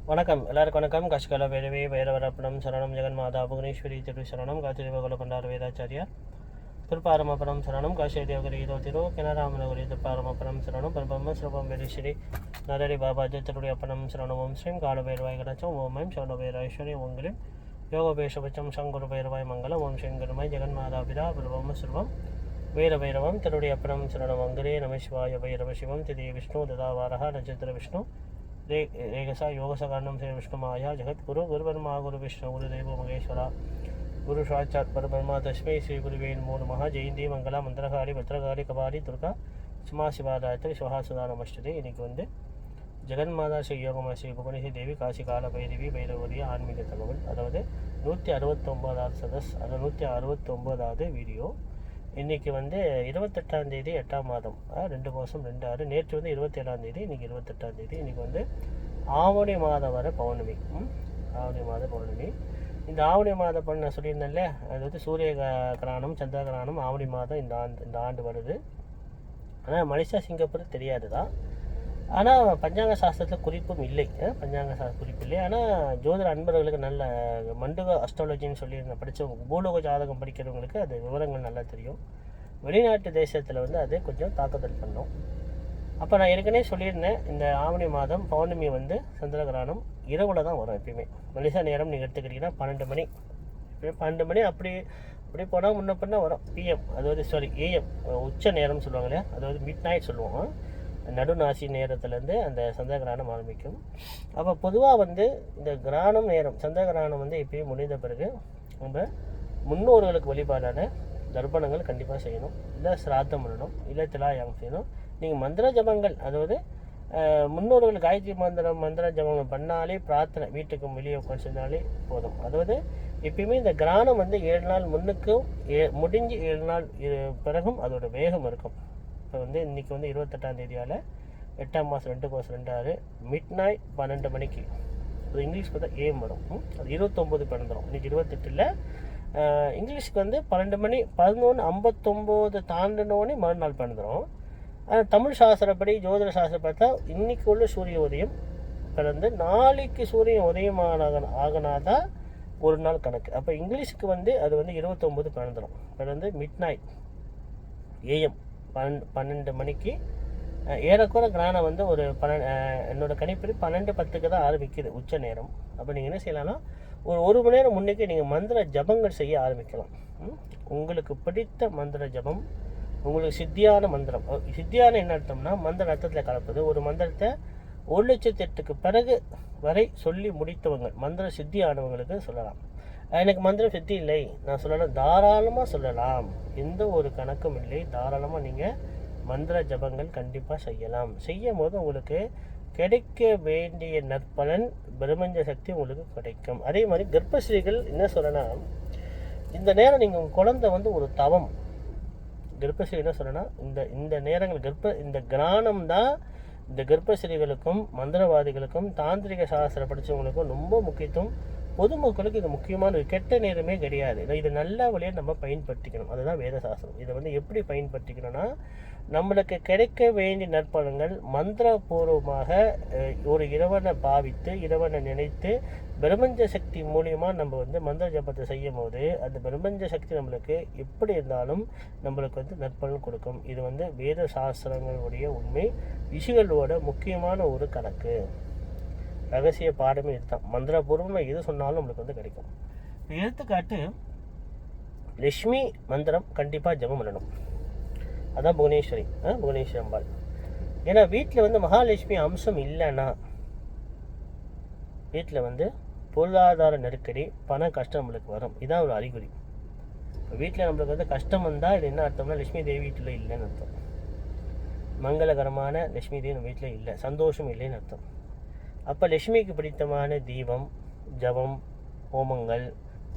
வணக்கம் எல்லாருக்கும் வணக்கம். கஷ்கல வேரவே வைரவரப்பணம் சரணம் ஜெகன்மாதா புவனேஸ்வரி திரு சரணம் காத்திரிவகுல கொண்டார் வேதாச்சாரியார் திருப்பாரமபுரம் சரணம் காஷேதேவகரி இதோ கனராமனகுரி திருப்பாரமபுரம் சரணம் பரபம்ம சிரபம் வெரிஸ்ரீ நரரி பாபாஜி திருடைய அப்பணம் சரணம் ஓம் ஸ்ரீம் காலபைரவாய் கணச்சம் ஓம் ஐம் சரணபைராய்ஸ்வரி ஓங்களில் யோகபேஷபச்சம் சங்குரு பைரவாய் மங்கலம் ஓம் ஸ்ரீங்கருமாய் ஜெகன்மாதா பிதா பிரபம்ம சிரவம் வீரபைரவம் திருடைய அப்பணம் சரணம் அங்கரே நமசிவாய பைரவ சிவம் திதி விஷ்ணு ததாவாரா நட்சத்திர விஷ்ணு रेगसा योगसा कारणम से विष्णु माया जगत गुरु गुरुब्रह्मा गुरु विष्णु गुरुदेव महेश्वरा गुरु साक्षात् परब्रह्मा तस्मै श्री गुरुवे नमो नमः. जयंती मंगला मंत्रकारी भद्रकाली कपाली दुर्गा சும்மா சிவாதாயத்தில் சிவஹாசுதா நமஸ்தே. இன்றைக்கி வந்து ஜெகன்மாதா ஸ்ரீ யோகமா ஸ்ரீ புவனேஸ்வரி தேவி காசி கால பைரவி பைரவரிய ஆன்மீக தகவல், அதாவது 169வது சதஸ், அது 169வது வீடியோ. இன்றைக்கி வந்து 28ஆம் தேதி 8ஆம் மாதம் 2 மாதம் 2/6. நேற்று வந்து 27ஆம் தேதி, இன்றைக்கி 28ஆம் தேதி. இன்றைக்கி வந்து ஆவணி மாதம் வர பௌர்ணமி. ஆவணி மாத பௌர்ணமி. இந்த ஆவணி மாத பௌர்ணமி நான் சொல்லியிருந்தேன்ல, அது வந்து சூரிய கிரகணம் சந்திர கிரகணம் ஆவணி மாதம் இந்த ஆண்டு வருது. ஆனால் மலேசியா சிங்கப்பூர் தெரியாது தான். ஆனால் பஞ்சாங்க சாஸ்திரத்தில் குறிப்பும் இல்லை, பஞ்சாங்க சாஸ்திர குறிப்பு இல்லை. ஆனால் ஜோதிட அன்பர்களுக்கு நல்ல மண்டுக அஸ்ட்ராலஜின்னு சொல்லி படித்தவங்க, பூலோக ஜாதகம் படிக்கிறவங்களுக்கு அது விவரங்கள் நல்லா தெரியும். வெளிநாட்டு தேசத்தில் வந்து அது கொஞ்சம் தாக்குதல் பண்ணும். அப்போ நான் ஏற்கனவே சொல்லியிருந்தேன், இந்த ஆவணி மாதம் பௌர்ணமி வந்து சந்திரகிரகணம் இரவில் தான் வரும். எப்பயுமே மலேசியா நேரம் நீங்கள் எடுத்துக்கிட்டிங்கன்னா 12 மணி, 12 மணி அப்படி போனால் முன்ன பின்னா வரும். பிஎம், அதாவது ஏஎம் உச்ச நேரம் சொல்லுவாங்க இல்லையா, அதாவது மிட் நைட் சொல்லுவோம். நடுநாசி நேரத்துலேருந்து அந்த சந்திர கிரகணம் ஆரம்பிக்கும். அப்போ பொதுவாக வந்து இந்த கிரகணம் நேரம் சந்திர கிரகணம் வந்து இப்பயும் முடிந்த பிறகு நம்ம முன்னோர்களுக்கு வழிபாடான தர்ப்பணங்கள் கண்டிப்பாக செய்யணும், இல்லை சிராத்தம் பண்ணணும், இல்லை திலாயாகம் செய்யணும். நீங்கள் மந்திர ஜபங்கள், அதாவது முன்னோர்கள் காயத்ரி மந்திர ஜபங்கள் பண்ணாலே, பிரார்த்தனை வீட்டுக்கு வெளியே உட்காந்து செஞ்சாலே போதும். அதாவது எப்பயுமே இந்த கிரகணம் வந்து 7 நாள் முன்னுக்கும் முடிஞ்சு 7 நாள் பிறகும் அதோட வேகம் இருக்கும். இப்போ வந்து இன்றைக்கி வந்து 28ஆம் தேதியால் 8ஆம் மாதம் 2/2 மிட் நைட் 12 மணிக்கு, அது இங்கிலீஷ் பார்த்தா ஏஎம் வரும். அது 29 பிறந்துடும். இன்றைக்கி 28 இங்கிலீஷ்க்கு வந்து 12 மணி 11:59 தாண்டினோடனே மறுநாள் பிறந்துடும். ஆனால் தமிழ் சாஸ்திரப்படி ஜோதிட சாஸ்திரம் பார்த்தா இன்றைக்கி உள்ள சூரிய உதயம் பிறந்து நாளைக்கு சூரியன் உதயம் ஆகினாதான் ஒரு நாள் கணக்கு. அப்போ இங்கிலீஷுக்கு வந்து அது வந்து 29 பிறந்து மிட் நைட் ஏஎம் 12 மணிக்கு ஏறக்குறை கிரகணம் வந்து ஒரு என்னோடய கணிப்படி 12:10 தான் ஆரம்பிக்குது உச்ச நேரம். அப்போ நீங்கள் என்ன செய்யலாம்னா ஒரு மணி நேரம் முன்னுக்கு நீங்கள் மந்திர ஜபங்கள் செய்ய ஆரம்பிக்கலாம். உங்களுக்கு பிடித்த மந்திர ஜபம், உங்களுக்கு சித்தியான மந்திரம். சித்தியான என்ன அர்த்தம்னா மந்திர அர்த்தத்தில் கலப்பது. ஒரு மந்திரத்தை 1,08,000க்கு பிறகு வரை சொல்லி முடித்தவங்க மந்திர சித்தி ஆனவங்களுக்கு சொல்லலாம். எனக்கு மந்திரம் சித்தி இல்லை நான் சொல்லலாம், தாராளமாக சொல்லலாம், எந்த ஒரு கணக்கும் இல்லை. தாராளமாக நீங்கள் மந்திர ஜபங்கள் கண்டிப்பாக செய்யலாம். செய்யும் போது உங்களுக்கு கிடைக்க வேண்டிய நற்பலன் பிரபஞ்ச சக்தி உங்களுக்கு கிடைக்கும். அதே மாதிரி கர்ப்பஸ்ரீகள் என்ன சொல்லலாம், இந்த நேரம் நீங்கள் உங்கள் குழந்தை வந்து ஒரு தவம். கர்ப்பஸ்ரீ என்ன சொல்லனா, இந்த நேரங்கள் இந்த கிரானம் தான் இந்த கர்ப்பஸ்ரீகளுக்கும் மந்திரவாதிகளுக்கும் தாந்திரிக சாஸ்திரம் படித்தவங்களுக்கும் ரொம்ப முக்கியத்துவம். பொதுமக்களுக்கு இது முக்கியமான ஒரு கெட்ட நேரமே கிடையாது. இது நல்ல வழியாக நம்ம பயன்படுத்திக்கணும். அதுதான் வேத சாஸ்திரம். இதை வந்து எப்படி பயன்படுத்திக்கணும்னா, நம்மளுக்கு கிடைக்க வேண்டிய நற்பலன்கள் மந்திரபூர்வமாக ஒரு இறைவனை பாவித்து இறைவனை நினைத்து பிரபஞ்ச சக்தி மூலியமாக நம்ம வந்து மந்திர ஜபத்தை செய்யும் போது அந்த பிரபஞ்ச சக்தி நம்மளுக்கு எப்படி இருந்தாலும் நம்மளுக்கு வந்து நற்பலன் கொடுக்கும். இது வந்து வேத சாஸ்திரங்களுடைய உண்மை, ரிஷிகளோட முக்கியமான ஒரு கணக்கு. ரகசிய பாடமே இதுதான். மந்திரபூர்வமாக எது சொன்னாலும் நம்மளுக்கு வந்து கிடைக்கும். எடுத்துக்காட்டு, லக்ஷ்மி மந்திரம் கண்டிப்பாக ஜபம் பண்ணணும். அதான் புவனேஸ்வரி அம்பாள். ஏன்னா வீட்டில் வந்து மகாலட்சுமி அம்சம் இல்லைன்னா வீட்டில் வந்து பொருளாதார நெருக்கடி, பண கஷ்டம் நம்மளுக்கு வரும். இதுதான் ஒரு அறிகுறி. இப்போ வீட்டில் நம்மளுக்கு வந்து கஷ்டம் வந்தால் இது என்ன அர்த்தம்னா லட்சுமி தேவி வீட்டில் இல்லைன்னு அர்த்தம். மங்களகரமான லட்சுமி தேவி நம்ம வீட்டில் இல்லை, சந்தோஷம் இல்லைன்னு அர்த்தம். அப்போ லட்சுமிக்கு பிடித்தமான தீபம், ஜபம், ஹோமங்கள்,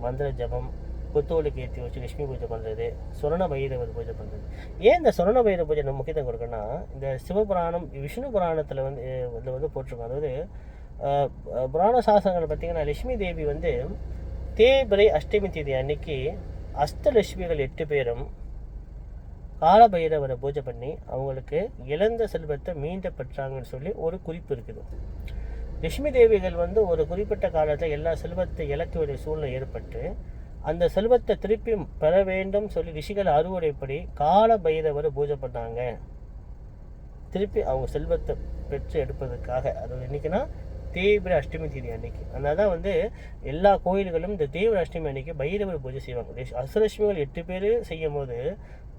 மந்திர ஜபம், புத்தோலுக்கு ஏற்றி வச்சு லட்சுமி பூஜை பண்ணுறது, சுரண பைரவர் பூஜை பண்ணுறது. ஏன் இந்த சுரண பைரவ பூஜை நம்ம முக்கியத்துவம் கொடுக்கணும்னா, இந்த சிவபுராணம் விஷ்ணு புராணத்தில் வந்து இதில் வந்து போட்டிருக்கோம். அதாவது புராண சாஸ்திரங்கள் பார்த்திங்கன்னா லட்சுமி தேவி வந்து தேய்பிரை அஷ்டமி தேதி அன்னைக்கு அஷ்டலட்சுமிகள் 8 பேரும் காலபைரவரை பூஜை பண்ணி அவங்களுக்கு இழந்த செல்வத்தை மீண்ட பெற்றாங்கன்னு சொல்லி ஒரு குறிப்பு இருக்குது. லட்சுமி தேவிகள் வந்து ஒரு குறிப்பிட்ட காலத்தில் எல்லா செல்வத்தை இழக்க வேண்டிய சூழ்நிலை ஏற்பட்டு அந்த செல்வத்தை திருப்பி பெற வேண்டும் சொல்லி ரிஷிகள் அறுவடைப்படி கால பைரவரை பூஜை பண்ணாங்க. திருப்பி அவங்க செல்வத்தை பெற்று எடுப்பதற்காக. அது இன்னைக்குன்னா தேய்பிரை அஷ்டமி தீதி அன்னைக்கு. அதனால தான் வந்து எல்லா கோயில்களும் இந்த தேய்பிரை அஷ்டமி அன்னைக்கு பைரவர் பூஜை செய்வாங்க. அசுரலட்சுமிகள் 8 பேர் செய்யும் போது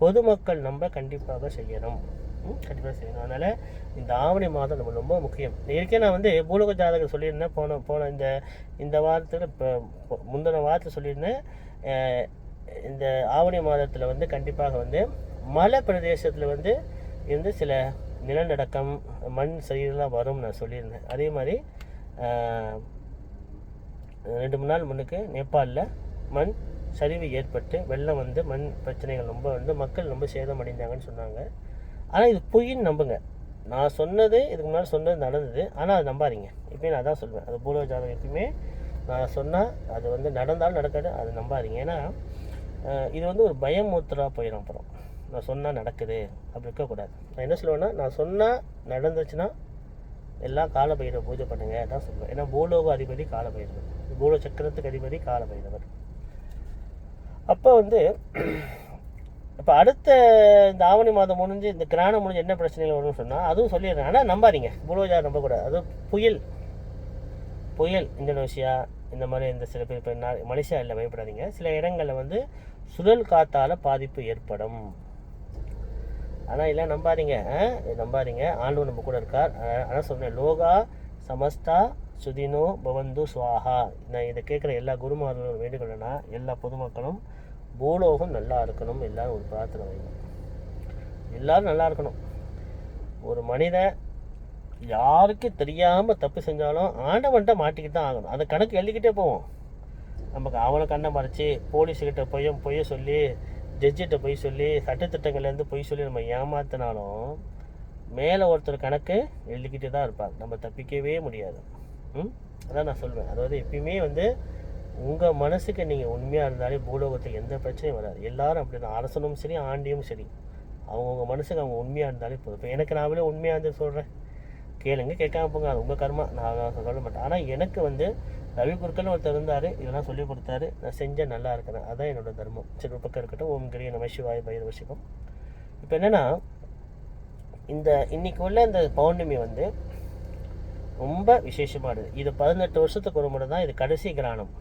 பொதுமக்கள் நம்ம கண்டிப்பாக செய்யணும். கண்டிப்பாக செய்யணும். அதனால் இந்த ஆவணி மாதம் நம்ம ரொம்ப முக்கியம். ஏற்கனவே நான் வந்து பூலோக ஜாதகம் சொல்லியிருந்தேன். போன இந்த வாரத்தில் இப்போ முந்தின வாரத்தில் சொல்லியிருந்தேன். இந்த ஆவணி மாதத்தில் வந்து கண்டிப்பாக வந்து மலை பிரதேசத்தில் வந்து இருந்து சில நிலநடுக்கம் மண் சரிதெல்லாம் வரும்னு நான் சொல்லியிருந்தேன். அதே மாதிரி 2-3 நாள் முன்னுக்கு நேபாளில் மண் சரிவு ஏற்பட்டு வெள்ளம் வந்து மண் பிரச்சனைகள் ரொம்ப வந்து மக்கள் ரொம்ப சேதம் அடைந்தாங்கன்னு சொன்னாங்க. ஆனால் இது பொய்ன்னு நம்புங்க. நான் சொன்னது இதுக்கு முன்னாடி சொன்னது நடந்தது. ஆனால் அது நம்பாதீங்க. இப்போயும் நான் தான் சொல்வேன். அது பூலோக ஜாதகம் எப்பயுமே நான் சொன்னால் அது வந்து நடந்தாலும் நடக்காது, அது நம்பாதீங்க. ஏன்னா இது வந்து ஒரு பயமூத்தராக போயிடும். அப்புறம் நான் சொன்னால் நடக்குது அப்படி இருக்கக்கூடாது. நான் என்ன சொல்லுவேன்னா, நான் சொன்னால் நடந்துச்சுன்னா எல்லாம் காலபைரவர் பூஜை பண்ணுங்க தான் சொல்லுவேன். ஏன்னா பூலோக அதிபதி காலபைரவர், பூலோக சக்கரத்துக்கு அதிபதி காலபைரவர். அப்போ வந்து இப்போ அடுத்த இந்த ஆவணி மாதம் முடிஞ்சு இந்த கிராணம் முடிஞ்சு என்ன பிரச்சனைகள் வரும்னு சொன்னால் அதுவும் சொல்லிடுறேன். ஆனால் நம்பாதீங்க, பூலோஜா நம்பக்கூடாது. அது புயல் இந்தோனேஷியா இந்த மாதிரி இந்த சில பேர் இப்போ மலேசியா இல்லை, பயப்படாதீங்க. சில இடங்களில் வந்து சுழல் காற்றால் பாதிப்பு ஏற்படும். ஆனால் இல்லை நம்பாதீங்க. ஆண்டவன் நம்ம கூட இருக்கார். ஆனால் சொன்னேன், லோகா சமஸ்தா சுதினோ பவந்து சுவாஹா. நான் இதை கேட்குற எல்லா குருமார்களும் வேண்டுகொள்ளனா எல்லா பொதுமக்களும் பூலோகம் நல்லா இருக்கணும். எல்லோரும் ஒரு பிரார்த்தனை வைக்கணும். எல்லோரும் நல்லா இருக்கணும். ஒரு மனிதன் யாருக்கு தெரியாமல் தப்பு செஞ்சாலும் ஆண்டவன்கிட்ட மாட்டிக்கிட்டு தான் ஆகணும். அந்த கணக்கு எழுதிக்கிட்டே போவோம். நமக்கு அவனை கண்ணை மறைச்சி போலீஸுக்கிட்ட பொய்ய சொல்லி ஜட்ஜிட்ட பொய் சொல்லி சட்டத்திட்டங்கள்லேருந்து பொய் சொல்லி நம்ம ஏமாத்தினாலும் மேலே ஒருத்தர் கணக்கு எழுதிக்கிட்டே தான் இருப்பார். நம்ம தப்பிக்கவே முடியாது. அதான் நான் சொல்வேன். அதாவது எப்பயுமே வந்து உங்கள் மனசுக்கு நீங்கள் உண்மையாக இருந்தாலே பூலோகத்துக்கு எந்த பிரச்சனையும் வராது. எல்லாரும் அப்படி தான். அரசனும் சரி ஆண்டியும் சரி அவங்கவுங்க மனசுக்கு அவங்க உண்மையாக இருந்தாலே போதும். இப்போ எனக்கு நாங்களே உண்மையாக இருந்து சொல்கிறேன், கேளுங்க, கேட்காம போங்க, அது உங்கள் கர்மா, நான் சொல்ல மாட்டேன். ஆனால் எனக்கு வந்து ரவி குருக்கள்னு ஒருத்தர் இருந்தார், இதெல்லாம் சொல்லிக் கொடுத்தாரு, நான் செஞ்சேன், நல்லா இருக்கிறேன். அதுதான் என்னோடய தர்மம். சரி, ஒரு பக்கம் இருக்கட்டும். ஓம் கிரிய நம சிவாய பைரவ சிவம். இப்போ என்னென்னா, இன்னைக்கு உள்ள இந்த பௌர்ணமி வந்து ரொம்ப விசேஷமானது. இது 18 வருஷத்துக்கு ஒரு முறை தான். இது கடைசி கிராணம்.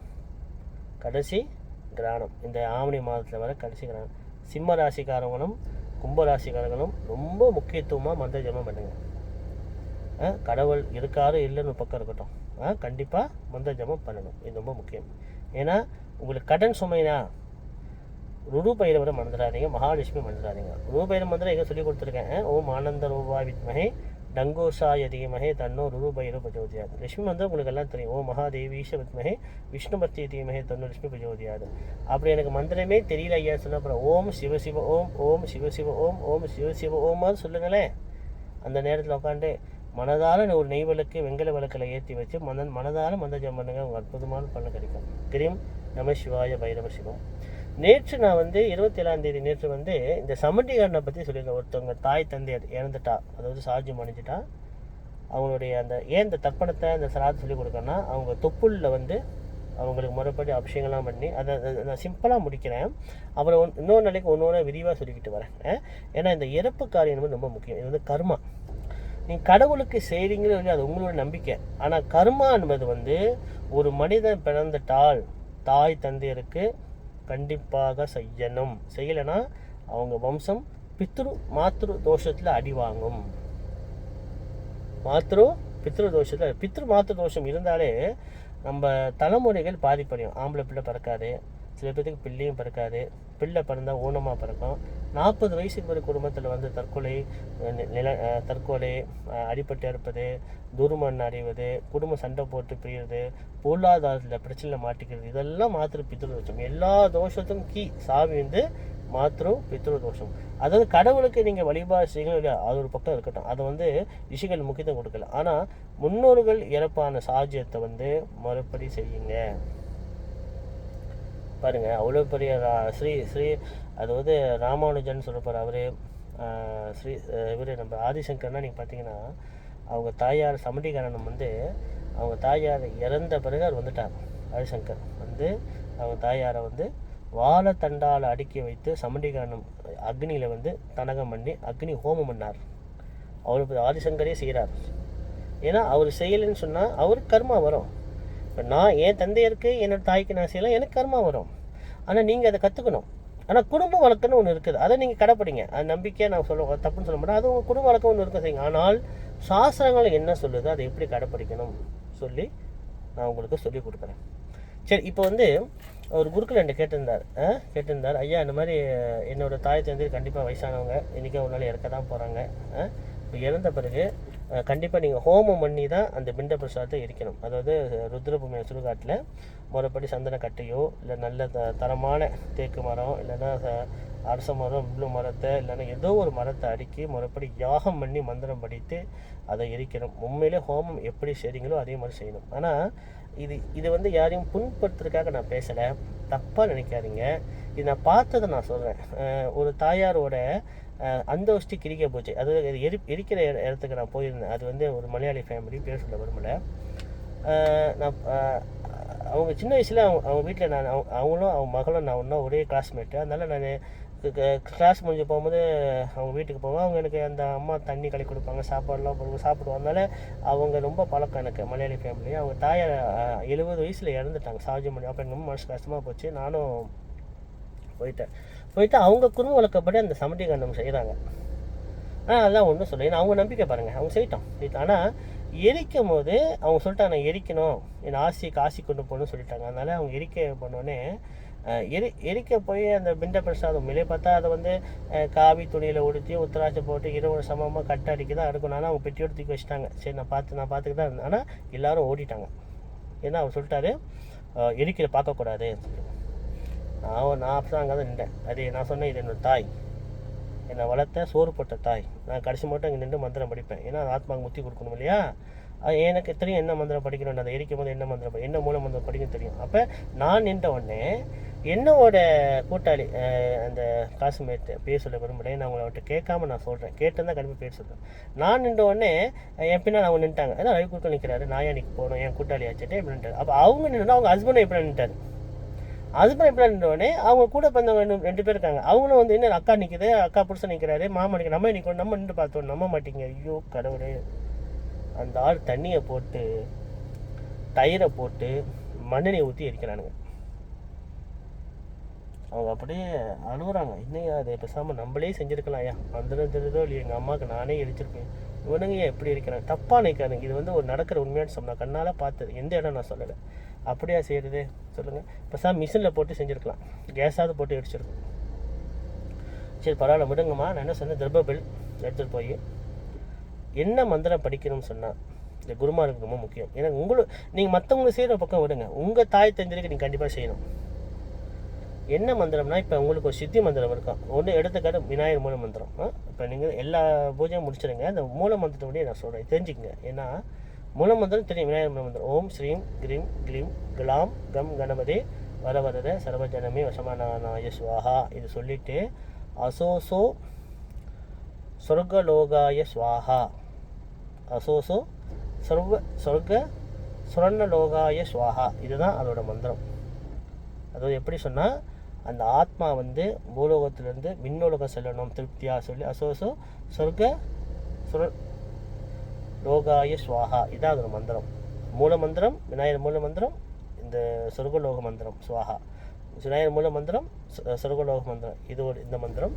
இந்த ஆவணி மாதத்தில் வர கடைசி கிராணம். சிம்ம ராசிக்காரங்களும் கும்பராசிக்காரங்களும் ரொம்ப முக்கியத்துவமாக மந்திர ஜபம் பண்ணுங்க. கடவுள் இருக்காரு இல்லைன்னு பக்கம் இருக்கட்டும், கண்டிப்பாக மந்திர ஜபம் பண்ணணும். இது ரொம்ப முக்கியம். ஏன்னா உங்களுக்கு கடன் சுமைனா ருரு பைரவரை மறந்துடாதீங்க, மகாலட்சுமி மறந்துடாதீங்க. ருரு பைரவ மந்திரம் எங்கே சொல்லி கொடுத்துருக்கேன். ஓம் ஆனந்த ரூபா வித்மஹே டங்கோஷாய தீமஹே தன்னோ ருரு பைரவ பிரஜோதியாது. லட்சுமி மந்திரம் உங்களுக்கு எல்லாம் தெரியும். ஓம் மகாதேவீஷ வித்மஹே விஷ்ணுபத்தி தீமஹே தன்னோ லட்சுமி பிரஜோதியாது. அப்படி எனக்கு மந்திரமே தெரியல ஐயா சொன்ன அப்புறம் ஓம் சிவசிவ ஓம், ஓம் சிவசிவ ஓம், ஓம் சிவசிவ ஓமான்னு சொல்லுங்களேன். அந்த நேரத்தில் உட்காந்து மனதால் ஒரு நெய் விளக்கு வெங்கல விளக்கில் ஏற்றி வச்சு மனதால் மந்திர ஜபம் பண்ணுங்க. உங்கள் அற்புதமான பலன் கிடைக்கும். கிரீம் நம சிவாய பைரவ சிவம். நேற்று நான் வந்து 27ஆம் தேதி நேற்று வந்து இந்த சமண்டிகரனை பற்றி சொல்லியிருந்தேன். ஒருத்தவங்க தாய் தந்தையர் இறந்துட்டா, அதாவது சாஜ்யம் அணிஞ்சிட்டா, அவங்களுடைய அந்த ஏன் இந்த தர்ப்பணத்தை இந்த சராத்து சொல்லிக் கொடுக்கணும்னா, அவங்க தொப்புளில் வந்து அவங்களுக்கு முறைப்படி அபிஷேகம்லாம் பண்ணி அதை நான் சிம்பிளாக முடிக்கிறேன். அப்புறம் இன்னொரு நாளைக்கு ஒன்று விரிவாக சொல்லிக்கிட்டு வரேன். ஏன்னா இந்த இறப்பு காரியம் வந்து ரொம்ப முக்கியம். இது வந்து கர்மா. நீங்கள் கடவுளுக்கு செய்கிறீங்களோ இல்லையா, அது உங்களோட நம்பிக்கை. ஆனால் கர்மா என்பது வந்து ஒரு மனிதன் பிறந்துட்டால் தாய் தந்தையருக்கு கண்டிப்பாக செய்யணும். செய்யலைன்னா அவங்க வம்சம் மாத்ரு தோஷத்தில் அடி வாங்கும். பித்ரு மாத்ரு தோஷம் இருந்தாலே நம்ம தலைமுறைகள் பாதிப்படையும். ஆம்பளை பிள்ளை பிறக்காது, சில பேருக்கு பிள்ளையும் பிறக்காது. பிள்ளை பிறந்தால் ஊனமாக பிறக்கும். 40 வயசுக்கு பிறகு குடும்பத்தில் வந்து தற்கொலை, அடிப்பட்டு இருப்பது, துர்மண் அறிவது, குடும்பம் சண்டை போட்டு பிரியுறது, பொருளாதாரத்தில் பிரச்சனையில் மாட்டிக்கிறது, இதெல்லாம் மாத்திரு பித்ரு தோஷம். எல்லா தோஷத்துக்கும் சாவி வந்து மாத்திரு பித்ரு தோஷம். அதாவது கடவுளுக்கு நீங்கள் வழிபாடு செய்யணும் இல்லையா, அது ஒரு பக்கம் இருக்கட்டும். அதை வந்து ரிஷிகள் முக்கியத்துவம் கொடுக்கல. ஆனால் முன்னோர்கள் இறப்பான சாஜியத்தை வந்து மறுபடி செய்யுங்க. பாருங்கள், அவ்வளோ பெரிய ஸ்ரீ அதாவது ராமானுஜன் சொல்லப்பார். அவர் இவர் நம்ம ஆதிசங்கர்னா நீங்கள் பார்த்தீங்கன்னா அவங்க தாயார் சமண்டிகரணம் வந்து அவங்க தாயார் இறந்த பிறகு அவர் வந்துட்டார். ஆதிசங்கர் வந்து அவங்க தாயாரை வந்து வாழைத்தண்டால் அடுக்கி வைத்து சமண்டிகானம் அக்னியில் வந்து தனகம் பண்ணி அக்னி ஹோமம் பண்ணார். அவருக்கு ஆதிசங்கரே செய்கிறார். ஏன்னா அவர் செய்யலைன்னு சொன்னால் அவருக்கு கர்மா வரும். இப்போ நான் என் தந்தையருக்கு என்னோடய தாய்க்கு நான் செய்யலாம், எனக்கு கர்மா வரும். ஆனால் நீங்கள் அதை கற்றுக்கணும். ஆனால் குடும்ப வழக்குன்னு ஒன்று இருக்குது, அதை நீங்கள் கடைப்பிடிங்க. அது நம்பிக்கையாக நான் தப்புன்னு சொல்ல மாட்டேன். அது உங்கள் குடும்ப வழக்கம் ஒன்று இருக்க செய்யுங்க. ஆனால் சாஸ்திரங்கள் என்ன சொல்லுதோ அதை எப்படி கடைப்பிடிக்கணும் சொல்லி நான் உங்களுக்கு சொல்லிக் கொடுக்குறேன். சரி, இப்போ வந்து ஒரு குருக்கள் என்கிட்ட கேட்டிருந்தார், ஐயா இந்த மாதிரி என்னோடய தாய் தந்தையர் கண்டிப்பாக வயசானவங்க, இன்றைக்கி ஒரு நாள் இறக்க தான் போகிறாங்க. இப்போ இறந்த பிறகு கண்டிப்பாக நீங்கள் ஹோமம் பண்ணி தான் அந்த பிண்ட பிரசாதத்தை எரிக்கணும். அதாவது ருத்ரபூமி சுடுகாட்டில் முறைப்படி சந்தன கட்டையோ இல்லை நல்ல தரமான தேக்கு மரம் இல்லைன்னா அரச மரம் முள்ளு மரத்தை இல்லைன்னா ஏதோ ஒரு மரத்தை அடுக்கி முறைப்படி யாகம் பண்ணி மந்திரம் படித்து அதை எரிக்கணும். உண்மையிலே ஹோமம் எப்படி செய்கிறீங்களோ அதே மாதிரி செய்யணும். ஆனால் இது வந்து யாரையும் புண்படுத்துறதுக்காக நான் பேசலை, தப்பாக நினைக்காதீங்க. இது நான் பார்த்ததை நான் சொல்கிறேன். ஒரு தாயாரோட அந்தோஷ்டி கிரிக்க போச்சு, அது எரிக்கிற இடத்துக்கு நான் போயிருந்தேன். அது வந்து ஒரு மலையாளி ஃபேமிலி, பேர் சொல்ல விரும்பலை. நான் அவங்க சின்ன வயசில் அவங்க வீட்டில் நான் அவங்களும் அவங்க மகளும் நான் ஒன்றா ஒரே கிளாஸ்மேட்டு. அதனால் நான் கிளாஸ் முடிஞ்சு போகும்போது அவங்க வீட்டுக்கு போவேன். அவங்க எனக்கு அந்த அம்மா தண்ணி கலி கொடுப்பாங்க, சாப்பாடுலாம் சாப்பிடுவோம். அதனால் அவங்க ரொம்ப பழக்கம் எனக்கு, மலையாளி ஃபேமிலி. அவங்க தாயார் 70 வயசில் இறந்துட்டாங்க, சார்ஜ் பண்ணி. அப்போ எனக்கு ரொம்ப மனசு கஷ்டமாக போச்சு. நானும் போயிட்டு அவங்க குடும்ப வழக்கப்படி அந்த சமட்டி கண்டம் செய்கிறாங்க. ஆனால் அதெல்லாம் ஒன்றும் சொல்ல, ஏன்னா அவங்க நம்பிக்கை பாருங்கள், அவங்க செய்யட்டோம். ஆனால் எரிக்கும் போது அவங்க சொல்லிட்டாங்க நான் எரிக்கணும், என் காசி கொண்டு போகணும்னு சொல்லிட்டாங்க. அதனால் அவங்க எரிக்க பண்ணோடனே எரிக்க போய் அந்த பிண்ட பிரசாதம் மேலே பார்த்தா அதை வந்து காவி துணியில் உடுத்தி உத்தராட்சி போட்டு இருவரு சமமாக கட்ட அடிக்க தான் இருக்கும். ஆனால் அவங்க பெட்டியோடு தூக்கி வச்சுட்டாங்க. சரி, நான் பார்த்துக்கிட்டு தான் இருந்தேன். ஆனால் எல்லோரும் ஓடிட்டாங்க. ஏன்னா அவர் சொல்லிட்டாரு எரிக்கிற பார்க்கக்கூடாது. நான் அப்போ அங்கே தான் நின்றேன். அது நான் சொன்னேன், இது என்னோடய தாய், என்னை வளர்த்த சோறு போட்ட தாய். நான் கடைசி மட்டும் இங்கே நின்று மந்திரம் படிப்பேன். ஏன்னா ஆத்மாவுக்கு முத்தி கொடுக்கணும் இல்லையா? எனக்கு தெரியும் என்ன மந்திரம் படிக்கணும், அதை எரிக்கும் போது என்ன மந்திரம் என்ன மூல மந்திரம் படிக்கணும் தெரியும். அப்போ நான் நின்ற உடனே என்னோட கூட்டாளி அந்த காசுமேட்டு பேர் சொல்ல விரும்புகிறேன், நான் அவங்கள்ட்ட கேட்காம நான் சொல்கிறேன், கேட்டுருந்தா கண்டிப்பாக பேர் சொல்கிறேன். நான் நின்ற உடனே என் பின்னால் அவங்க நின்ட்டாங்க. ஏன்னா ரவி குறுக்க நிற்கிறாரு, நான் நிற்க போகணும், என் கூட்டாளி ஆச்சுட்டு இப்படி நின்ட்டார். அப்போ அவங்க நின்று அவங்க ஹஸ்பண்டும் எப்படி நின்ட்டார். ஹஸ்பண்ட் எப்படி நின்றோடனே அவங்க கூட பிறந்தவங்க 2 பேர் இருக்காங்க. அவங்களும் வந்து என்ன அக்கா நிற்குது, அக்கா புருஷன் நிற்கிறாரு, மாமா நிற்கிற, நம்ம நிற்கணும், நம்ம நின்று பார்த்தோம், நம்ப மாட்டீங்க. ஐயோ கடவுளே, அந்த ஆள் தண்ணியை போட்டு தயிரை போட்டு மண்ணெண்ணெய் ஊற்றி எரிக்கிறானுங்க. அவங்க அப்படியே அழுகுறாங்க, இன்னையா அதை பேசாமல் நம்மளே செஞ்சுருக்கலாம், ஐயா வந்துடும் தெரியுதோ இல்லையா, எங்கள் அம்மாவுக்கு நானே எரிச்சிருப்பேன், இவனுங்க ஏன் எப்படி இருக்கிறாங்க, தப்பாக நிற்காதுங்க. இது வந்து ஒரு நடக்கிற உண்மையான சொன்னால் கண்ணால் பார்த்தது, எந்த இடம் நான் சொல்லலை. அப்படியா செய்கிறது சொல்லுங்கள்? இப்போ மிஷினில் போட்டு செஞ்சுருக்கலாம், கேஸாவது போட்டு எரிச்சிருக்கோம். சரி பரவாயில்ல விடுங்கம்மா. நான் என்ன சொன்னேன், தர்பபில் எடுத்துகிட்டு போய் என்ன மந்திரம் படிக்கணும்னு சொன்னால் இந்த குருமாருக்கு ரொம்ப முக்கியம். ஏன்னா நீங்கள் மற்றவங்களை செய்கிற பக்கம் விடுங்க, உங்கள் தாய் தந்தைக்கு நீங்கள் கண்டிப்பாக செய்யணும். என்ன மந்திரம்னா, இப்போ உங்களுக்கு ஒரு சித்தி மந்திரம் இருக்கும். ஒன்று எடுத்துக்காட்டு விநாயகர் மூல மந்திரம். இப்போ நீங்கள் எல்லா பூஜையும் முடிச்சிடுங்க, அந்த மூல மந்திரத்தோடய நான் சொல்கிறேன், தெரிஞ்சுக்கங்க. ஏன்னா மூல மந்திரம் தெரியும், விநாயகர் மூல மந்திரம். ஓம் ஸ்ரீம் கிரீம் க்ளீம் கலாம் கம் கணபதி வரவரத சர்வஜனமே வசமானாய ஸ்வாஹா. இது சொல்லிவிட்டு அசோசோ சொர்க்கலோகாய ஸ்வாஹா, அசோசோ சொர்க்க சுரண்ணலோகாய ஸ்வாஹா, இதுதான் அதோட மந்திரம். அதாவது எப்படி சொன்னால், அந்த ஆத்மா வந்து பூலோகத்திலேருந்து விண்ணோலகம் செல்லணும் திருப்தியாக சொல்லி அசோசோ சொர்க்க லோகாய ஸ்வாஹா, இதான் அதோட மந்திரம். மூல மந்திரம் விநாயகர் மூல மந்திரம், இந்த சொர்க்கலோக மந்திரம் ஸ்வாஹா. விநாயகர் மூல மந்திரம், சொர்க்கலோக மந்திரம், இது ஒரு இந்த மந்திரம்.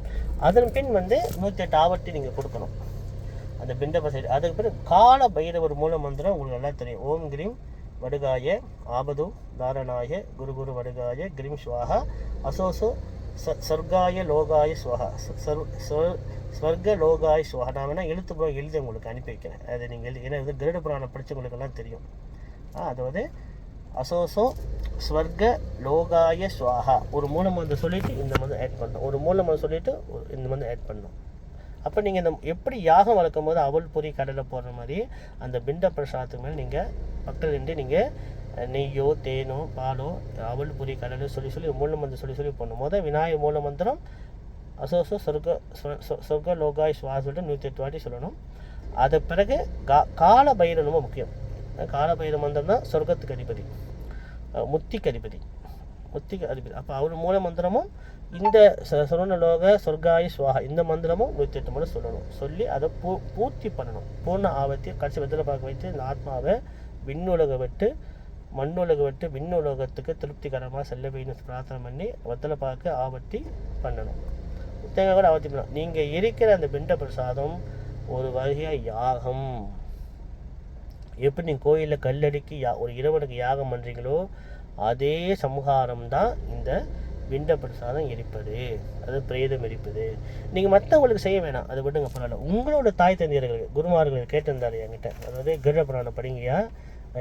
அதன் பின் வந்து 108 ஆவர்த்தி நீங்கள் கொடுக்கணும் அந்த பிண்ட பிரசாதி. அதுக்கு பிறகு கால பைரவர் மூல மந்திரம் உங்களுக்கு நல்லா தெரியும். ஓம் கிரீம் வடுகாய ஆபது தாரணாய குரு குரு வடுகாய கிரீம் ஸ்வாஹா அசோசோ சொர்க்காய லோகாய ஸ்வாஹா ஸ்வர்க லோகாய் ஸ்வாஹா. நான் வேணால் எழுத்துப்புறம் எழுதி உங்களுக்கு அனுப்பி வைக்கிறேன், அதை நீங்கள் ஏன்னா இது கருட புராணம் படித்தவங்களுக்கெல்லாம் தெரியும். அதாவது அசோசோ ஸ்வர்க லோகாய ஸ்வாஹா ஒரு மூல மந்திரம் சொல்லிவிட்டு இந்த மந்திரம் ஆட் பண்ணணும், ஒரு மூல மந்திரம் சொல்லிவிட்டு இந்த மந்திரம் ஆட் பண்ணணும். அப்போ நீங்கள் இந்த எப்படி யாகம் வளர்க்கும் போது அவல் பொறி கடலை போடுற மாதிரி அந்த பிண்ட பிரசாதத்துக்கு மேலே நீங்கள் பக்கத்தில் நின்று நீங்கள் நெய்யோ தேனோ பாலோ அவல் பொறி கடலை சொல்லி மூல மந்திரம் சொல்லி போடணும். முதல் விநாயகர் மூல மந்திரம் அசோசோ சொர்க்க லோகாய் ஸ்வா சொல்லிட்டு 108 வாட்டி சொல்லணும். அது பிறகு கால பைரவம் ரொம்ப முக்கியம். காலபைரவ மந்திரம் தான் சொர்க்கத்துக்கு அதிபதி, முத்திக்கு அதிபதி. அப்போ அவர் மூல மந்திரமும் இந்த சுவர்ணலோக சொர்க்காய சுவாகா இந்த மந்திரமும் 108 முறை சொல்லணும். சொல்லி அதை பூர்த்தி பண்ணணும். பூர்ண ஆபத்தி கடைசி வெத்தலை பார்க்க வைத்து இந்த ஆத்மாவை விண்ணுலக விட்டு மண்ணுலக விட்டு விண்ணுலகத்துக்கு திருப்திகரமாக செல்ல வேணும்னு பிரார்த்தனை பண்ணி வெத்தலை பார்க்க ஆபத்தி பண்ணணும். தேங்காய் கூட ஆபத்தி பண்ணணும். நீங்கள் இருக்கிற அந்த பிண்ட பிரசாதம் ஒரு வகையாக யாகம். எப்படி நீங்கள் கோயிலில் கல்லடிக்கு ஒரு இறைவனுக்கு யாகம் பண்ணுறீங்களோ அதே சம்ஹாரம் தான் இந்த பிண்ட பிரசாதம் எரிப்பது, அது பிரேதம் எரிப்பது. நீங்கள் மற்றவங்களுக்கு செய்ய வேணாம், அதை விட்டுங்க, பரவாயில்ல. உங்களோட தாய் தந்தையர்களுக்கு குருமார்கள் கேட்டிருந்தாரு என்கிட்ட, அதாவது கருட புராணம் படிங்கயா,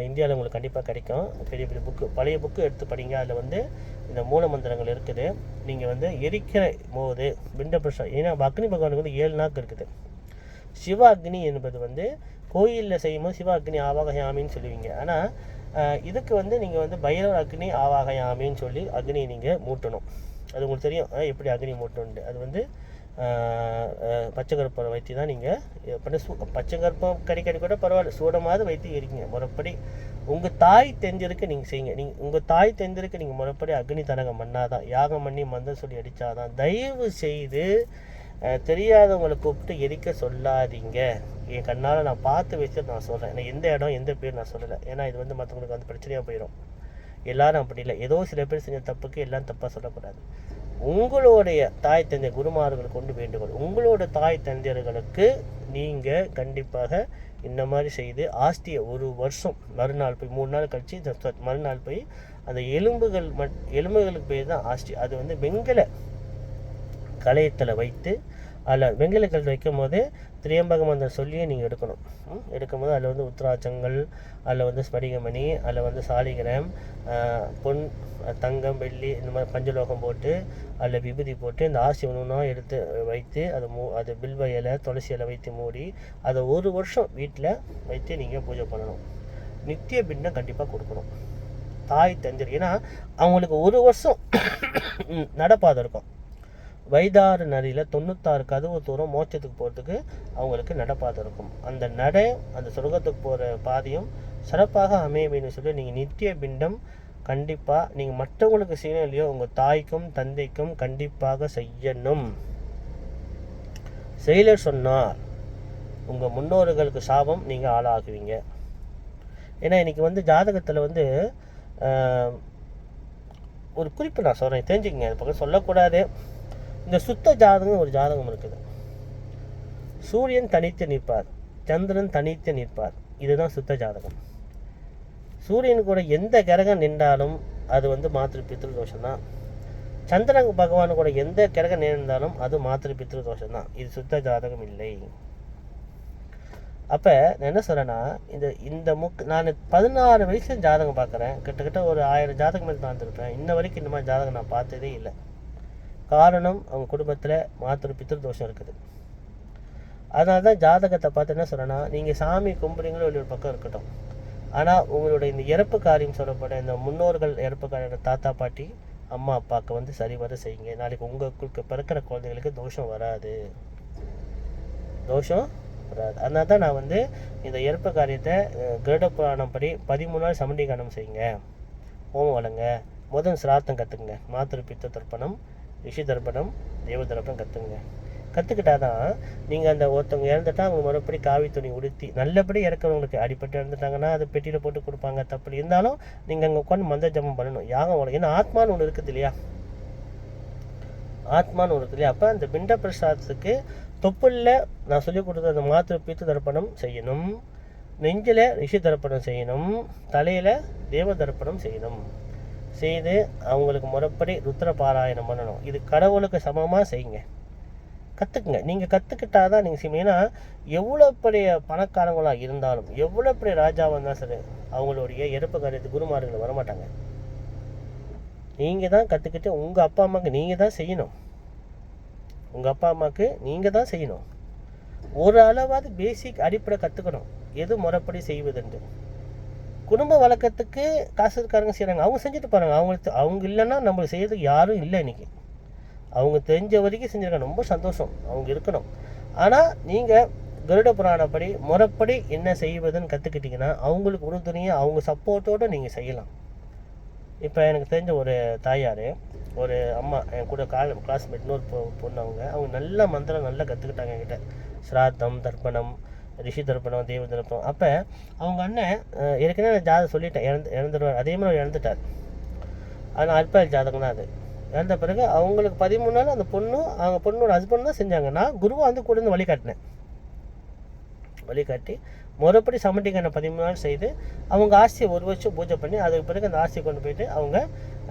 இந்தியாவில் உங்களுக்கு கண்டிப்பாக கிடைக்கும். பெரிய பெரிய புக்கு, பழைய புக்கு எடுத்து படிங்க. அதில் இந்த மூல மந்திரங்கள் இருக்குது. நீங்கள் எரிக்கிற போது பிண்ட பிரசாதம், ஏன்னா அக்னி பகவானுக்கு 7 நாக்கு இருக்குது. சிவ அக்னி என்பது கோயிலில் செய்யும்போது சிவ அக்னி ஆவாகயாமின்னு சொல்லுவீங்க. ஆனால் இதுக்கு நீங்கள் பைரவ அக்னி ஆவாகயாமின்னு சொல்லி அக்னியை நீங்கள் மூட்டணும். அது உங்களுக்கு தெரியும் எப்படி அக்னி மூட்டணுன்ட்டு. அது பச்சை கருப்பம் வைத்து தான் நீங்கள் பச்சை கருப்பம் கடிக்கடி கூட பரவாயில்ல, சூடமாவது வைத்து எரிங்க முறைப்படி. உங்கள் தாய் தெரிஞ்சிருக்கு நீங்கள் செய்யுங்க. உங்கள் தாய் தெரிஞ்சிருக்கு நீங்கள் முறைப்படி அக்னி தனகம் பண்ணாதான், யாகம் பண்ணி மந்திரம் சொல்லி அடித்தாதான். தயவு செய்து தெரியாதவங்களை கூப்பிட்டு எரிக்க சொல்லாதீங்க. என் கண்ணால் நான் பார்த்து வச்சுட்டு நான் சொல்கிறேன். எனக்கு எந்த இடம் எந்த பேர் நான் சொல்லலை. ஏன்னா இது மற்றவங்களுக்கு பிரச்சனையாக போயிடும். எல்லாரும் அப்படி இல்லை. ஏதோ சில பேர் செஞ்ச தப்புக்கு எல்லாம் தப்பாக சொல்லக்கூடாது. உங்களுடைய தாய் தந்தை குருமார்கள் கொண்டு வேண்டுகோள், உங்களோட தாய் தந்தையர்களுக்கு நீங்கள் கண்டிப்பாக இந்த மாதிரி செய்து ஆஸ்தியை 1 வருஷம் மறுநாள் போய் 3 நாள் கழித்து மறுநாள் போய் அந்த எலும்புகளுக்கு பேர் தான் ஆஸ்தி. அது வெங்கல கலையத்தில் வைத்து அதில் வெங்கல கல் வைக்கும் போது திரியம்பக மந்திரம் சொல்லியே நீங்கள் எடுக்கும்போது அதில் உத்ராட்சங்கள், அதில் ஸ்படிகமணி, அதில் சாலிகிராம், பொன், தங்கம், வெள்ளி இந்த மாதிரி பஞ்சலோகம் போட்டு அதில் விபூதி போட்டு இந்த ஆசி ஒன்றுனா எடுத்து வைத்து அது பில்வ இலை துளசி இலை வைத்து மூடி அதை 1 வருஷம் வீட்டில் வைத்து நீங்கள் பூஜை பண்ணணும். நித்திய பின்னம் கண்டிப்பாக கொடுக்கணும் தாய் தந்தை. ஏன்னா அவங்களுக்கு 1 வருஷம் நடப்பாதை இருக்கும். வைதாறு நதியில் 96 கதவு தூரம் மோட்சத்துக்கு போகிறதுக்கு அவங்களுக்கு நடப்பாதை இருக்கும். அந்த அந்த சொர்க்கத்துக்கு போகிற பாதையும் சிறப்பாக அமைய வேணும்னு சொல்லி நீங்கள் நித்திய பிண்டம் கண்டிப்பாக நீங்கள் மற்றவங்களுக்கு செய்யணும் இல்லையோ, உங்கள் தாய்க்கும் தந்தைக்கும் கண்டிப்பாக செய்யணும். செய்யல சொன்னால் உங்கள் முன்னோர்களுக்கு சாபம் நீங்கள் ஆளாகுவீங்க. ஏன்னா இன்றைக்கி ஜாதகத்தில் ஒரு குறிப்பு நான் சொல்கிறேன், தெரிஞ்சுக்கங்க. அது பக்கம் சொல்லக்கூடாது. இந்த சுத்த ஜாதகம் ஒரு ஜாதகம் இருக்குது. சூரியன் தனித்து நிற்பார், சந்திரன் தனித்து நிற்பார். இதுதான் சுத்த ஜாதகம். சூரியன் கூட எந்த கிரகம் நின்றாலும் அது மாத்திரு பித்ரு தோஷம் தான். சந்திரன் பகவான் கூட எந்த கிரகம் நின்றாலும் அது மாத்திரு பித்ரு தோஷம் தான். இது சுத்த ஜாதகம் இல்லை. அப்போ நான் என்ன சொல்கிறேன்னா, இந்த நான் 16 வயசுல ஜாதகம் பார்க்குறேன். கிட்டத்தட்ட ஒரு 1000 ஜாதகம் மேலே பார்த்துருப்பேன். இன்ன வரைக்கும் இந்த மாதிரி ஜாதகம் நான் பார்த்ததே இல்லை. காரணம் அவங்க குடும்பத்தில் மாத்திரு பித்ரு தோஷம் இருக்குது. அதனால தான் ஜாதகத்தை பார்த்து என்ன சொல்கிறேன்னா, நீங்கள் சாமி கும்பிடுங்களோ ஒரு பக்கம் இருக்கட்டும், ஆனால் உங்களுடைய இந்த இறப்பு காரியம் சொல்லப்பட இந்த முன்னோர்கள் இறப்பு காரியம் தாத்தா பாட்டி அம்மா அப்பாவுக்கு சரிவர செய்யுங்க. நாளைக்கு உங்களுக்கு பிறக்கிற குழந்தைங்களுக்கு தோஷம் வராது. அதனால தான் நான் இந்த இறப்பு காரியத்தை கருட புராணம் படி 13 நாள் சமண்டிகானம் செய்யுங்க, ஹோமம் வளங்க, முதல் சிராத்தம் கற்றுக்குங்க. மாத்திரு பித்த தர்ப்பணம், ரிஷி தர்ப்பணம், தேவ தர்ப்பணம் கற்றுக்கிட்டாதான் நீங்கள் அந்த ஒருத்தவங்க இறந்துட்டா அவங்க மறுபடி காவி துணி உடுத்தி நல்லபடி இறக்குறவங்களுக்கு அடிப்பட்டு இறந்துட்டாங்கன்னா அது பெட்டியில் போட்டு கொடுப்பாங்க. தப்பு இருந்தாலும் நீங்கள் அங்கே உட்காந்து மந்திர ஜபம் பண்ணணும், யாகம் வளரும். ஏன்னா ஆத்மான்னு ஒன்று இருக்குது இல்லையா, அப்போ அந்த பிண்ட பிரசாதத்துக்கு தொப்புளில் நான் சொல்லிக் கொடுத்த அந்த மாத்திரு பீத்து தர்ப்பணம் செய்யணும், நெஞ்சில் ரிஷி தர்ப்பணம் செய்யணும், தலையில் தேவ தர்ப்பணம் செய்து அவங்களுக்கு முறைப்படி ருத்ர பாராயணம் பண்ணணும். இது கடவுளுக்கு சமமாக செய்யுங்க, கற்றுக்குங்க. நீங்கள் கற்றுக்கிட்டாதான் நீங்கள் செய்யுங்க. ஏன்னா எவ்வளோ பெரிய பணக்காரங்களாக இருந்தாலும், எவ்வளோ பெரிய ராஜாவாக இருந்தாலும் சரி, அவங்களுடைய இறப்பு காரியத்துக்கு குருமார்கள் வரமாட்டாங்க. நீங்கள் தான் கற்றுக்கிட்டு உங்கள் அப்பா அம்மாவுக்கு நீங்கள் தான் செய்யணும். ஒரு அளவாவது பேசிக் அடிப்படை கற்றுக்கணும், எது முறைப்படி செய்வதுண்டு. குடும்ப வழக்கத்துக்கு காசு இருக்காரங்க செய்கிறாங்க, அவங்க செஞ்சுட்டு போகிறாங்க. அவங்க இல்லைன்னா நம்மளுக்கு செய்யறதுக்கு யாரும் இல்லை. இன்றைக்கி அவங்க தெரிஞ்ச வரைக்கும் செஞ்சுருக்காங்க, ரொம்ப சந்தோஷம், அவங்க இருக்கணும். ஆனால் நீங்கள் கருட புராணப்படி முறைப்படி என்ன செய்வதுன்னு கற்றுக்கிட்டிங்கன்னா அவங்களுக்கு உறுதுணையாக அவங்க சப்போர்ட்டோடு நீங்கள் செய்யலாம். இப்போ எனக்கு தெரிஞ்ச ஒரு தாயார், ஒரு அம்மா, என் கூட கிளாஸ்மேட் இன்னொரு பொண்ணு, அவங்க நல்ல மந்திரம் நல்லா கற்றுக்கிட்டாங்க என்கிட்ட. ஸ்ராத்தம், தர்ப்பணம், ரிஷி தர்ப்பணம், தெய்வ தர்ப்பணம். அப்போ அவங்க அண்ணன் ஏற்கனவே நான் ஜாதகம் சொல்லிட்டேன், இறந்துடுவார். அதே மாதிரி இறந்துட்டார். ஆனால் அல்பாயல் ஜாதகம் தான் அது. இறந்த பிறகு அவங்களுக்கு 13 நாள் அந்த அவங்க பொண்ணோட ஹஸ்பண்ட் தான் செஞ்சாங்க. நான் குருவாக வந்து கூட இருந்து வழிகாட்டி முறைப்படி சமட்டிக்கான 13 நாள் செய்து அவங்க ஆஸ்தியை ஒரு வருஷம் பூஜை பண்ணி அதுக்கு பிறகு அந்த ஆஸ்தியை கொண்டு போயிட்டு அவங்க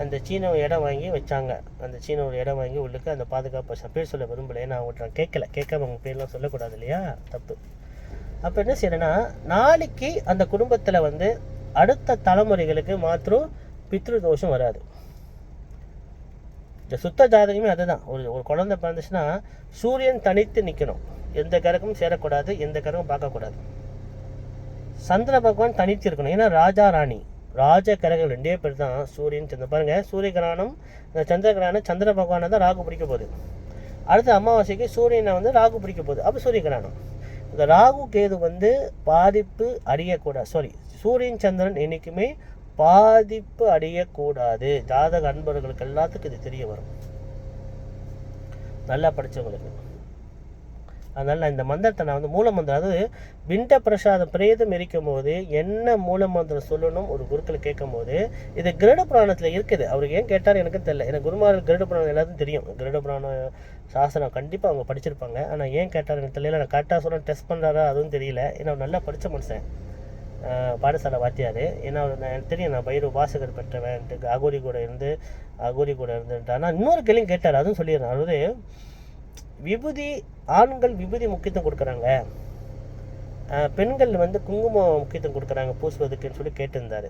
அந்த சீன இடம் வாங்கி வச்சாங்க. அந்த சீன ஒரு இடம் வாங்கி உள்ளுக்கு அந்த பாதுகாப்பு பேர் சொல்ல விரும்பலை, ஏன்னா அவங்கள்ட்ட நான் கேட்காம அவங்க பேர்லாம் சொல்லக்கூடாது இல்லையா, தப்பு. அப்போ என்ன செய்யறேன்னா, நாளைக்கு அந்த குடும்பத்தில் வந்து அடுத்த தலைமுறைகளுக்கு மாத்திரம் பித்ரு தோஷம் வராது. இந்த சுத்த ஜாதகமே அதுதான். ஒரு குழந்தை பிறந்துச்சுன்னா சூரியன் தனித்து நிற்கணும், எந்த கிரகமும் சேரக்கூடாது, எந்த கிரகமும் பார்க்கக்கூடாது. சந்திர பகவான் தனித்து இருக்கணும், ஏன்னா ராஜா ராணி ராஜ கிரகங்கள் 2 பேர் தான், சூரியன் சந்திரன். பாருங்கள், சூரிய கிரகணம் சந்திர கிரகணம், சந்திர பகவானை தான் ராகு பிடிக்க போகுது. அடுத்த அமாவாசைக்கு சூரியனை வந்து ராகு பிடிக்க போகுது. அப்போ சூரிய கிரகணம். இந்த ராகு கேது வந்து பாதிப்பு அடையக்கூடாது. சூரியன் சந்திரன் என்றைக்குமே பாதிப்பு அடையக்கூடாது. ஜாதக அன்பர்களுக்கு எல்லாத்துக்கும் இது தெரிய வரும், நல்லா படித்தவங்களுக்கு. அதனால் நான் இந்த மந்திரத்தை நான் வந்து மூல மந்திரம், அதாவது விண்ட பிரசாதம் பிரேதம் இருக்கும் போது என்ன மூல மந்திரம் சொல்லணும் ஒரு குருக்கள் கேட்கும் போது, இது கருட புராணத்தில் இருக்குது. அவருக்கு ஏன் கேட்டார் எனக்கு தெரியல. எனக்கு குருமார்கள் கருட புராணம் எல்லாத்தையும் தெரியும், கருட புராணம் சாசனம் கண்டிப்பாக அவங்க படிச்சிருப்பாங்க. ஆனால் ஏன் கேட்டார் எனக்கு தெரியல. நான் கரெக்டாக சொல்ல டெஸ்ட் பண்ணுறாரா அதுவும் தெரியல. ஏன்னா அவர் நல்லா படித்த மனுஷன், பாடசாலை வாத்தியார். ஏன்னா எனக்கு தெரியும் நான் பைரவ வாசகர் பெற்றவன்ட்டு, அகோரி கூட இருந்துட்டு. ஆனால் இன்னொரு கேள்வியும் கேட்டார், அதுவும் சொல்லிடுறேன். அதாவது ஆண்கள் விபூதி முக்கியத்துவம் கொடுக்குறாங்க, பெண்கள் வந்து குங்குமம் முக்கியத்துவம் கொடுக்குறாங்க பூசுவதுக்குன்னு சொல்லி கேட்டிருந்தார்.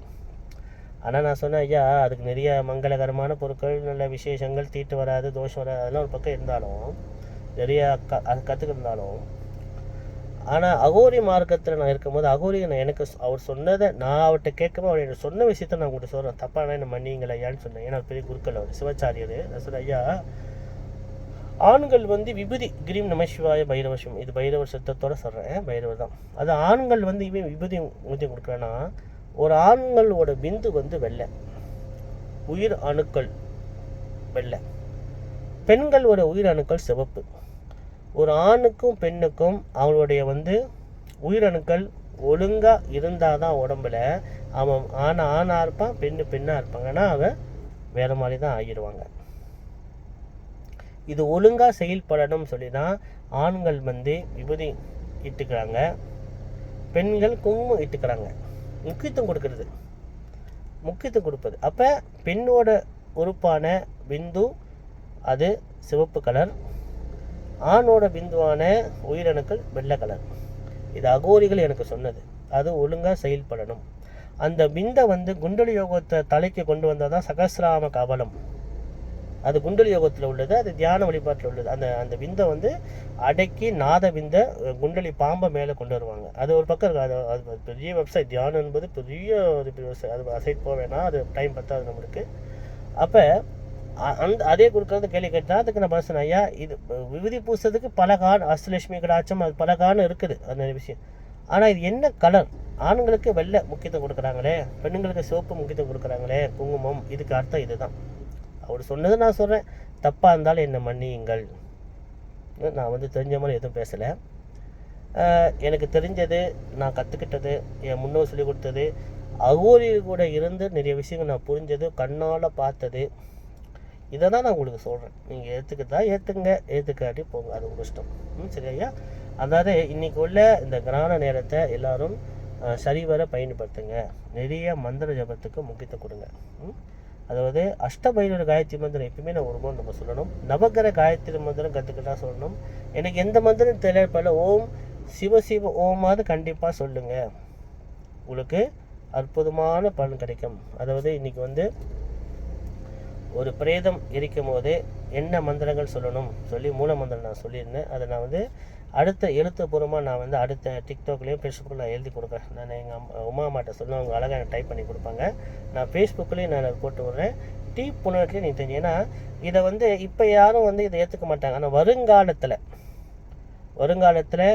ஆனால் நான் சொன்னேன், ஐயா அதுக்கு நிறைய மங்களகரமான பொருட்கள், நல்ல விசேஷங்கள், தீட்டு வராது, தோஷம் வராது, அதெல்லாம் ஒரு பக்கம் இருந்தாலும் நிறையா கற்றுக்கிருந்தாலும், ஆனால் அகோரி மார்க்கத்தில் நான் இருக்கும்போது எனக்கு அவர் சொன்னதை நான் அவர்கிட்ட கேட்கும்போது அவர் எனக்கு சொன்ன விஷயத்த நான் உங்கள்கிட்ட சொல்கிறேன். தப்பானா என்ன மன்னிங்களா ஐயான்னு சொன்னேன். ஏன்னா பெரிய குருக்கள் அவர் சிவாச்சாரியர். நான் சொன்னேன், ஐயா ஆண்கள் வந்து விபூதி கிரீம் நமசிவாய பைரவசம், இது பைரவர் சத்தத்தோடு சொல்கிறேன், பைரவர் தான். அது ஆண்கள் வந்து இவன் விபூதி ஊற்றி கொடுக்குறேன்னா, ஒரு ஆண்களோட பிந்து வந்து வெள்ளை, உயிர் அணுக்கள் வெள்ளை, பெண்களோட உயிர் அணுக்கள் சிவப்பு. ஒரு ஆணுக்கும் பெண்ணுக்கும் அவங்களுடைய வந்து உயிரணுக்கள் ஒழுங்காக இருந்தால் தான் உடம்புல அவன் ஆணாக இருப்பான், பெண்ணாக இருப்பாங்கன்னா அவன் வேறு மாதிரி தான் ஆகிடுவாங்க. இது ஒழுங்காக செயல்படணும் சொல்லி தான் ஆண்கள் வந்து விபூதி இட்டுக்கிறாங்க, பெண்கள் குங்குமம் இட்டுக்கிறாங்க. முக்கியத்துவம் கொடுப்பது. அப்போ பெண்ணோட உறுப்பான பிந்து அது சிவப்பு கலர், ஆணோட பிந்துவான உயிரணுக்கள் வெள்ளை கலர். இது அகோரிகள் எனக்கு சொன்னது. அது ஒழுங்காக செயல்படணும். அந்த பிந்தை வந்து குண்டலி யோகத்தை தலைக்கு கொண்டு வந்தால் தான் சகசிராம கபலம். அது குண்டலி யோகத்தில் உள்ளது, அது தியான வழிபாட்டில் உள்ளது. அந்த விந்தை வந்து அடக்கி நாத விந்தை குண்டலி பாம்பை மேலே கொண்டு வருவாங்க. அது ஒரு பக்கம் இருக்குது. அது பெரிய வெப்சைட். தியானம் என்பது பெரிய ஒரு அது அசைட் போக வேணாம், அது டைம் பத்தாது நம்மளுக்கு. அப்போ அதே கொடுக்குறது கேள்வி கேட்டால் அதுக்கு நான் பசன், ஐயா இது விபூதி பூசத்துக்கு பல அஷ்டலட்சுமி கடாட்சம், அது பல இருக்குது அந்த விஷயம். ஆனால் இது என்ன கலர்? ஆண்களுக்கு வெள்ளை முக்கியத்துவம் கொடுக்குறாங்களே, பெண்களுக்கு சிவப்பு முக்கியத்துவம் கொடுக்குறாங்களே, குங்குமம். இதுக்கு அர்த்தம் இதுதான். அவர் சொன்னது நான் சொல்கிறேன், தப்பாக இருந்தாலும் என்னை மன்னியுங்கள். நான் வந்து தெரிஞ்ச மாதிரி எதுவும் பேசலை. எனக்கு தெரிஞ்சது, நான் கற்றுக்கிட்டது, என் முன்னோர் சொல்லி கொடுத்தது, அகோரி கூட இருந்து நிறைய விஷயங்கள் நான் புரிஞ்சது, கண்ணால் பார்த்தது, இதை தான் நான் உங்களுக்கு சொல்கிறேன். நீங்கள் ஏற்றுக்கிட்டா ஏற்றுங்க, ஏற்றுக்காட்டி போங்க, அது உங்கள் இஷ்டம். சரியா? அதாவது இன்றைக்கி உள்ள இந்த கிரகண நேரத்தை எல்லோரும் சரிவர பயன்படுத்துங்க. நிறைய மந்திர ஜபத்துக்கு முக்கியத்துவம் கொடுங்க. அதாவது அஷ்டபைரவர் காயத்ரி மந்திரம் எப்பயுமே நான் ஒரு முறை நம்ம சொல்லணும். நவகிர காயத்ரி மந்திரம் கற்றுக்கிட்டா சொல்லணும். எனக்கு எந்த மந்திரம் தெரியப்படல, ஓம் சிவ ஓமாவது கண்டிப்பாக சொல்லுங்கள், உங்களுக்கு அற்புதமான பலன் கிடைக்கும். அதாவது இன்றைக்கி வந்து ஒரு பிரேதம் எரிக்கும் போது என்ன மந்திரங்கள் சொல்லணும் சொல்லி மூல மந்திரம் நான் சொல்லியிருந்தேன். அதை நான் வந்து அடுத்த எழுத்துப்பூர்வமாக நான் வந்து அடுத்த டிக்டாக்லேயும் ஃபேஸ்புக்கில் நான் எழுதி கொடுக்குறேன். நான் எங்கள் உமா அம்மாட்ட சொல்ல அவங்க அழகாக எனக்கு டைப் பண்ணி கொடுப்பாங்க. நான் ஃபேஸ்புக்லேயும் நான் போட்டு விட்றேன், புனர்லேயும் நீங்கள் தெரியும். ஏன்னா இதை வந்து இப்போ யாரும் வந்து இதை ஏற்றுக்க மாட்டாங்க. ஆனால் வருங்காலத்தில்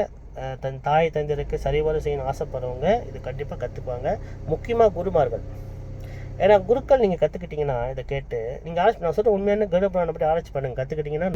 தன் தாய் தந்தையருக்கு சரிவர செய்யணும்னு ஆசைப்படுறவங்க இது கண்டிப்பாக கற்றுக்குவாங்க. முக்கியமாக குருமார்கள். ஏன்னா குருக்கள் நீங்கள் கற்றுக்கிட்டிங்கன்னா இதை கேட்டு நீங்கள் நான் சொல்கிற உண்மையான கருட புராணம் பற்றி ஆராய்ச்சி பண்ணுங்கள். கற்றுக்கிட்டிங்கன்னா